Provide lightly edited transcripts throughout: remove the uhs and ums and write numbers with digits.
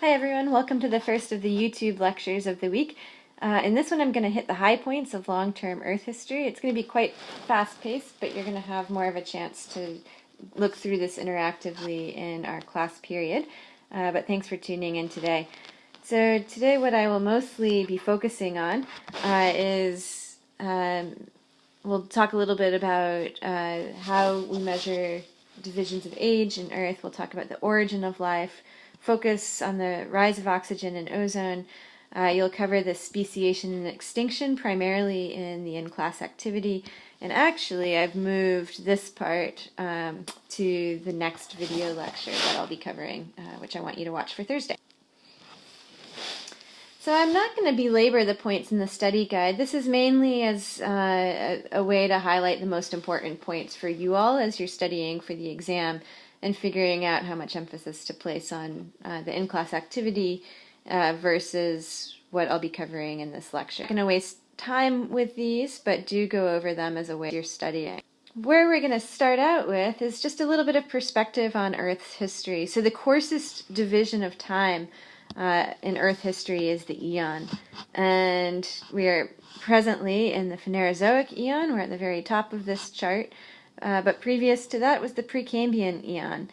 Hi everyone, welcome to the first of the YouTube lectures of the week. In this one I'm going to hit the high points of long-term Earth history. It's going to be quite fast-paced, but you're going to have more of a chance to look through this interactively in our class period. But thanks for tuning in today. So today what I will mostly be focusing on is we'll talk a little bit about how we measure divisions of age in Earth. We'll talk about the origin of life, focus on the rise of oxygen and ozone. You'll cover the speciation and extinction, primarily in the in-class activity. And actually, I've moved this part to the next video lecture that I'll be covering, which I want you to watch for Thursday. So I'm not going to belabor the points in the study guide. This is mainly as a way to highlight the most important points for you all as you're studying for the exam and figuring out how much emphasis to place on the in-class activity versus what I'll be covering in this lecture. I'm going to waste time with these, but do go over them as a way you're studying. Where we're going to start out with is just a little bit of perspective on Earth's history. So the coarsest division of time in Earth history is the eon, and we are presently in the Phanerozoic eon. We're at the very top of this chart, but previous to that was the Precambrian eon,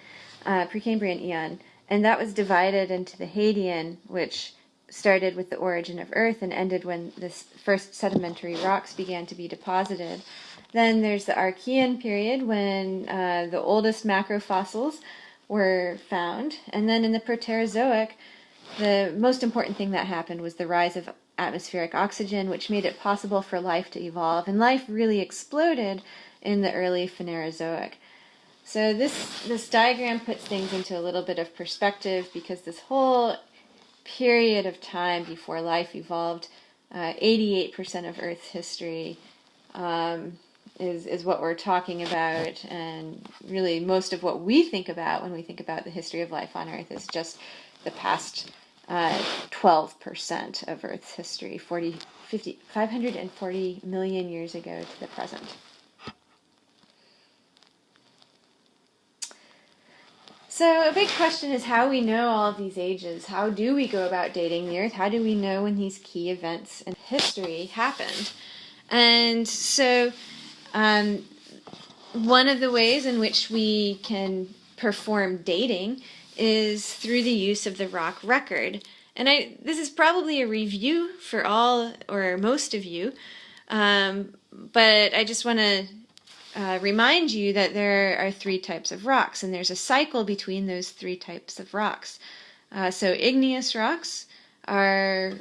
and that was divided into the Hadean, which started with the origin of Earth and ended when the first sedimentary rocks began to be deposited. Then there's the Archean period, when the oldest macrofossils were found, and then in the Proterozoic, the most important thing that happened was the rise of atmospheric oxygen, which made it possible for life to evolve, and life really exploded in the early Phanerozoic. So this diagram puts things into a little bit of perspective, because this whole period of time before life evolved, 88% of Earth's history is what we're talking about, and really most of what we think about when we think about the history of life on Earth is just the past 12% of Earth's history, 540 million years ago to the present. So a big question is how we know all of these ages. How do we go about dating the Earth? How do we know when these key events in history happened? And so one of the ways in which we can perform dating is through the use of the rock record. And this is probably a review for all or most of you, but I just want to remind you that there are three types of rocks, and there's a cycle between those three types of rocks. So igneous rocks are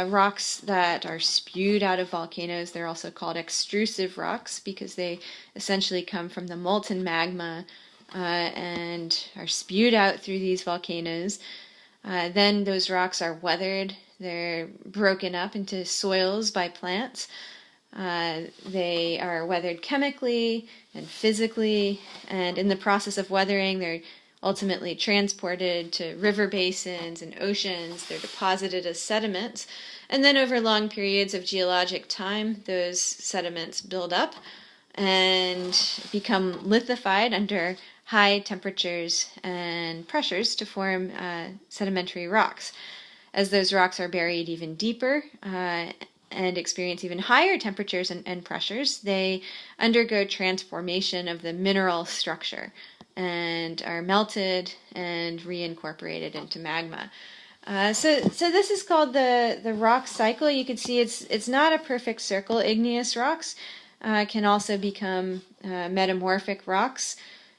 rocks that are spewed out of volcanoes. They're also called extrusive rocks because they essentially come from the molten magma and are spewed out through these volcanoes. Then those rocks are weathered. They're broken up into soils by plants. They are weathered chemically and physically, and in the process of weathering, they're ultimately transported to river basins and oceans. They're deposited as sediments, and then over long periods of geologic time, those sediments build up and become lithified under high temperatures and pressures to form sedimentary rocks. As those rocks are buried even deeper and experience even higher temperatures and pressures, they undergo transformation of the mineral structure and are melted and reincorporated into magma. So this is called the rock cycle. You can see it's not a perfect circle. Igneous rocks can also become metamorphic rocks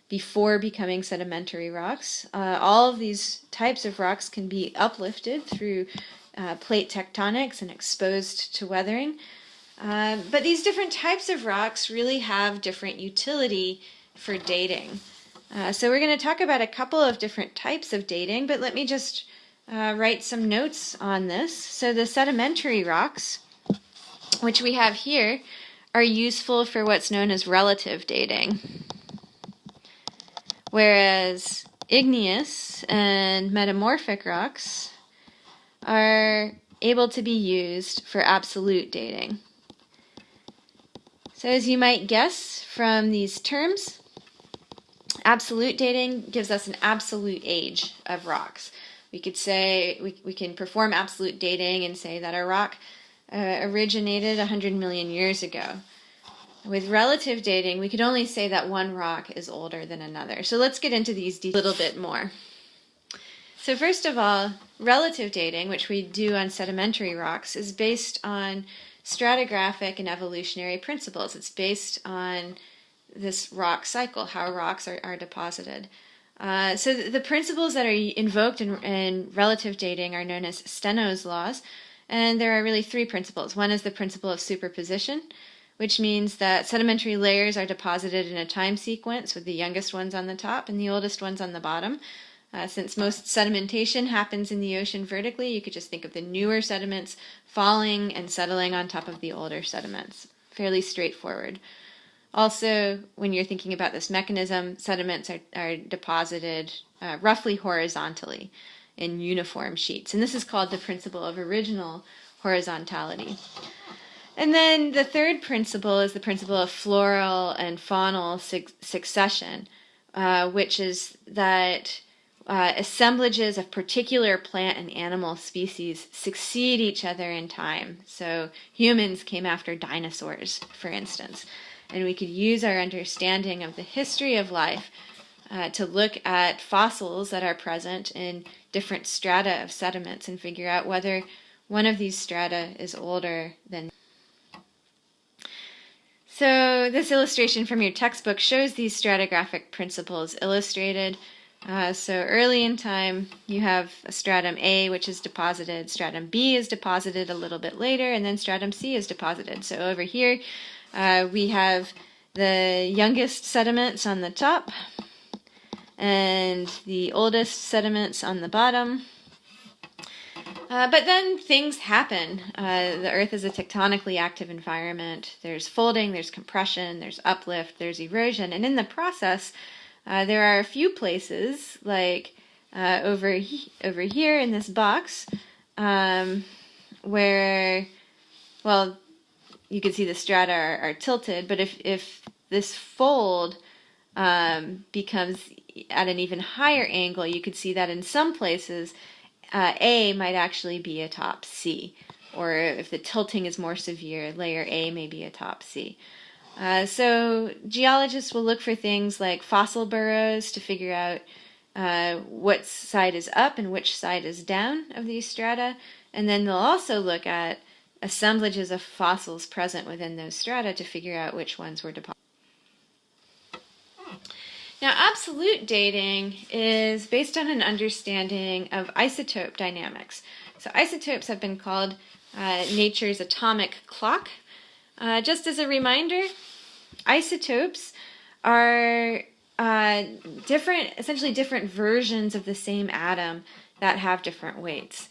before becoming sedimentary rocks. All of these types of rocks can be uplifted through plate tectonics and exposed to weathering. But these different types of rocks really have different utility for dating. So we're going to talk about a couple of different types of dating, but let me just write some notes on this. So the sedimentary rocks, which we have here, are useful for what's known as relative dating, whereas igneous and metamorphic rocks are able to be used for absolute dating. So as you might guess from these terms, absolute dating gives us an absolute age of rocks. We could say, we can perform absolute dating and say that a rock originated 100 million years ago. With relative dating, we could only say that one rock is older than another. So let's get into these a little bit more. So first of all, relative dating, which we do on sedimentary rocks, is based on stratigraphic and evolutionary principles. It's based on this rock cycle, how rocks are deposited. So the principles that are invoked in relative dating are known as Steno's laws, and there are really three principles. One is the principle of superposition, which means that sedimentary layers are deposited in a time sequence with the youngest ones on the top and the oldest ones on the bottom. Since most sedimentation happens in the ocean vertically, you could just think of the newer sediments falling and settling on top of the older sediments. Fairly straightforward. Also, when you're thinking about this mechanism, sediments are deposited roughly horizontally in uniform sheets. And this is called the principle of original horizontality. And then the third principle is the principle of floral and faunal succession, which is that assemblages of particular plant and animal species succeed each other in time. So humans came after dinosaurs, for instance. And we could use our understanding of the history of life to look at fossils that are present in different strata of sediments and figure out whether one of these strata is older than. So this illustration from your textbook shows these stratigraphic principles illustrated. So early in time, you have a stratum A, which is deposited, stratum B is deposited a little bit later, and then stratum C is deposited. So over here, we have the youngest sediments on the top and the oldest sediments on the bottom. But then things happen. The Earth is a tectonically active environment. There's folding, there's compression, there's uplift, there's erosion. And in the process, there are a few places, like over here in this box, where, well, you can see the strata are tilted, but if this fold becomes at an even higher angle, you could see that in some places A might actually be atop C, or if the tilting is more severe, layer A may be atop C. So geologists will look for things like fossil burrows to figure out what side is up and which side is down of these strata, and then they'll also look at assemblages of fossils present within those strata to figure out which ones were deposited. Now, absolute dating is based on an understanding of isotope dynamics. So isotopes have been called nature's atomic clock. Just as a reminder, isotopes are essentially different versions of the same atom that have different weights.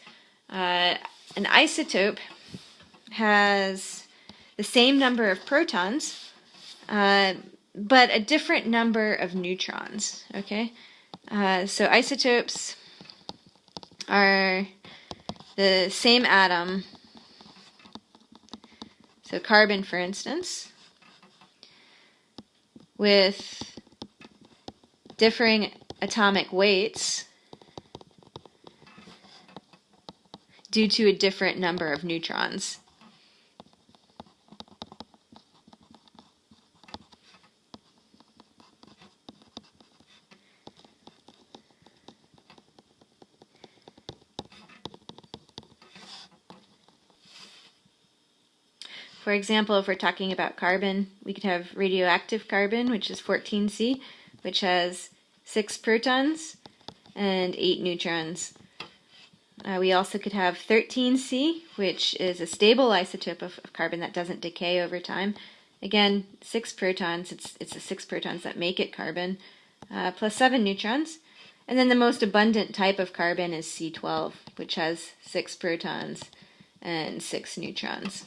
An isotope has the same number of protons, but a different number of neutrons, okay? So isotopes are the same atom, so carbon, for instance, with differing atomic weights due to a different number of neutrons. For example, if we're talking about carbon, we could have radioactive carbon, which is 14C, which has 6 protons and 8 neutrons. We also could have 13C, which is a stable isotope of carbon that doesn't decay over time. Again, 6 protons, it's the 6 protons that make it carbon, plus 7 neutrons. And then the most abundant type of carbon is C12, which has 6 protons and 6 neutrons.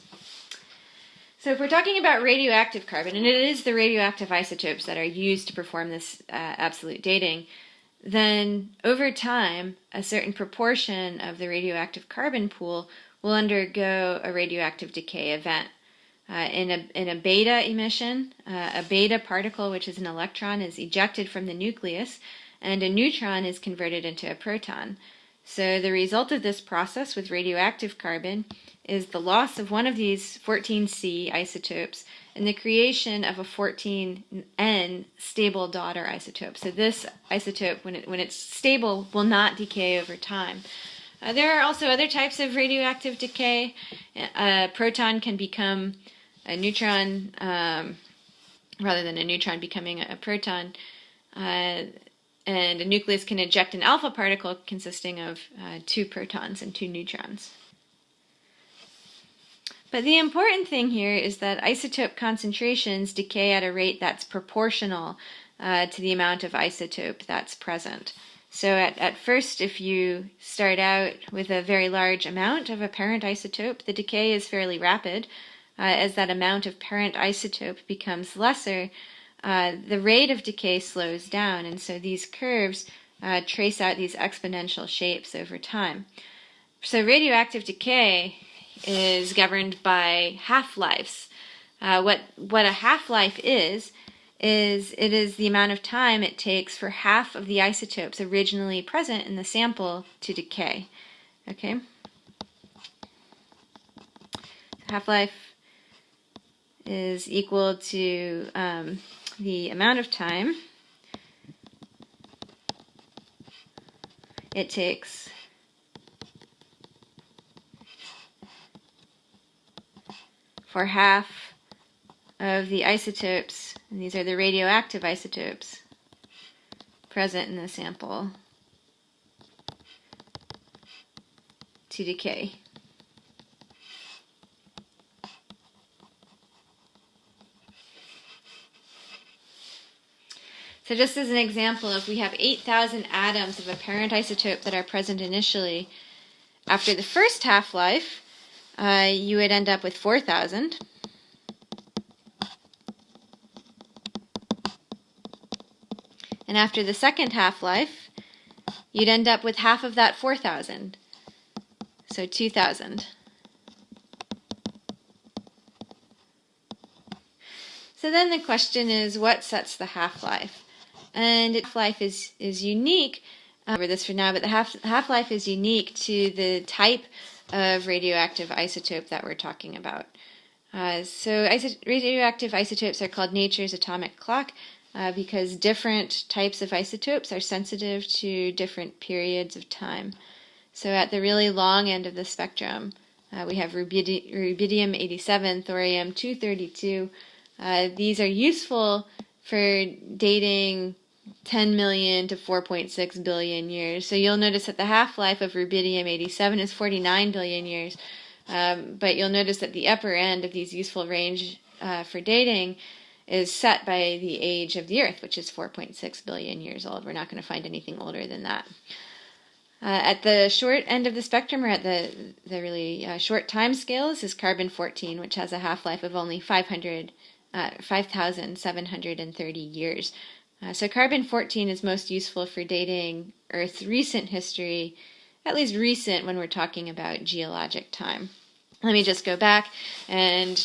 So if we're talking about radioactive carbon, and it is the radioactive isotopes that are used to perform this absolute dating, then over time, a certain proportion of the radioactive carbon pool will undergo a radioactive decay event. In a beta emission, a beta particle, which is an electron, is ejected from the nucleus, and a neutron is converted into a proton. So the result of this process with radioactive carbon is the loss of one of these 14C isotopes and the creation of a 14N stable daughter isotope. So this isotope, when it's stable, will not decay over time. There are also other types of radioactive decay. A proton can become a neutron rather than a neutron becoming a proton. And a nucleus can eject an alpha particle consisting of 2 protons and 2 neutrons. But the important thing here is that isotope concentrations decay at a rate that's proportional to the amount of isotope that's present. So at first, if you start out with a very large amount of a parent isotope, the decay is fairly rapid. As that amount of parent isotope becomes lesser, the rate of decay slows down, and so these curves trace out these exponential shapes over time. So radioactive decay is governed by half-lives. What a half-life is it is the amount of time it takes for half of the isotopes originally present in the sample to decay. Okay? Half-life is equal to the amount of time it takes for half of the isotopes, and these are the radioactive isotopes present in the sample, to decay. So just as an example, if we have 8,000 atoms of a parent isotope that are present initially, after the first half-life, you would end up with 4,000. And after the second half-life, you'd end up with half of that 4,000, so 2,000. So then the question is, what sets the half-life? And half-life is unique, over this for now, but the half-life is unique to the type of radioactive isotope that we're talking about. So radioactive isotopes are called nature's atomic clock because different types of isotopes are sensitive to different periods of time. So at the really long end of the spectrum, we have rubidium-87, thorium-232. These are useful for dating 10 million to 4.6 billion years. So you'll notice that the half-life of rubidium-87 is 49 billion years. But you'll notice that the upper end of these useful range for dating is set by the age of the Earth, which is 4.6 billion years old. We're not going to find anything older than that. At the short end of the spectrum, or at the really short time scales, is carbon-14, which has a half-life of only 5,730 years. So carbon-14 is most useful for dating Earth's recent history, at least recent when we're talking about geologic time. Let me just go back and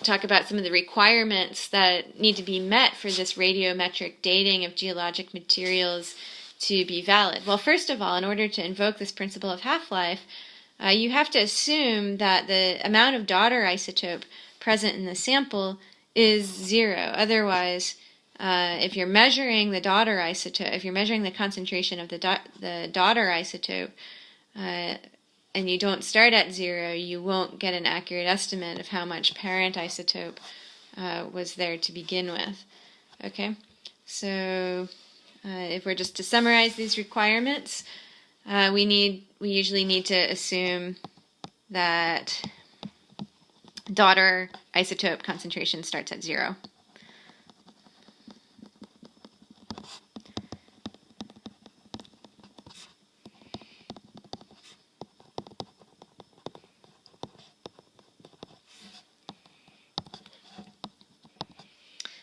talk about some of the requirements that need to be met for this radiometric dating of geologic materials to be valid. Well, first of all, in order to invoke this principle of half-life, you have to assume that the amount of daughter isotope present in the sample is 0. Otherwise, if you're measuring the daughter isotope, if you're measuring the concentration of the daughter isotope, and you don't start at 0, you won't get an accurate estimate of how much parent isotope was there to begin with. Okay, so if we're just to summarize these requirements, we usually need to assume that daughter isotope concentration starts at 0.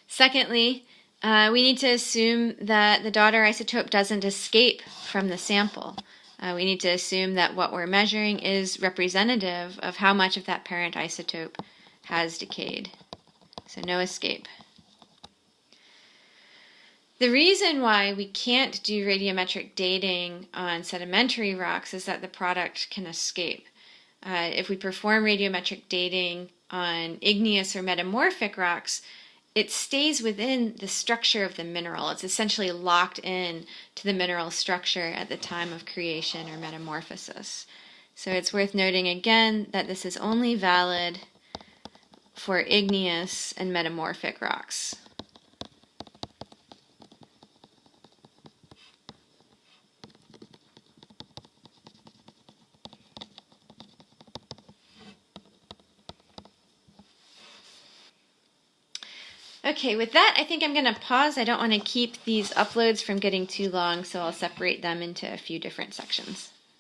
Secondly, we need to assume that the daughter isotope doesn't escape from the sample. We need to assume that what we're measuring is representative of how much of that parent isotope has decayed. So no escape. The reason why we can't do radiometric dating on sedimentary rocks is that the product can escape. If we perform radiometric dating on igneous or metamorphic rocks, it stays within the structure of the mineral. It's essentially locked in to the mineral structure at the time of creation or metamorphosis. So it's worth noting again that this is only valid for igneous and metamorphic rocks. Okay, with that, I think I'm going to pause. I don't want to keep these uploads from getting too long, so I'll separate them into a few different sections.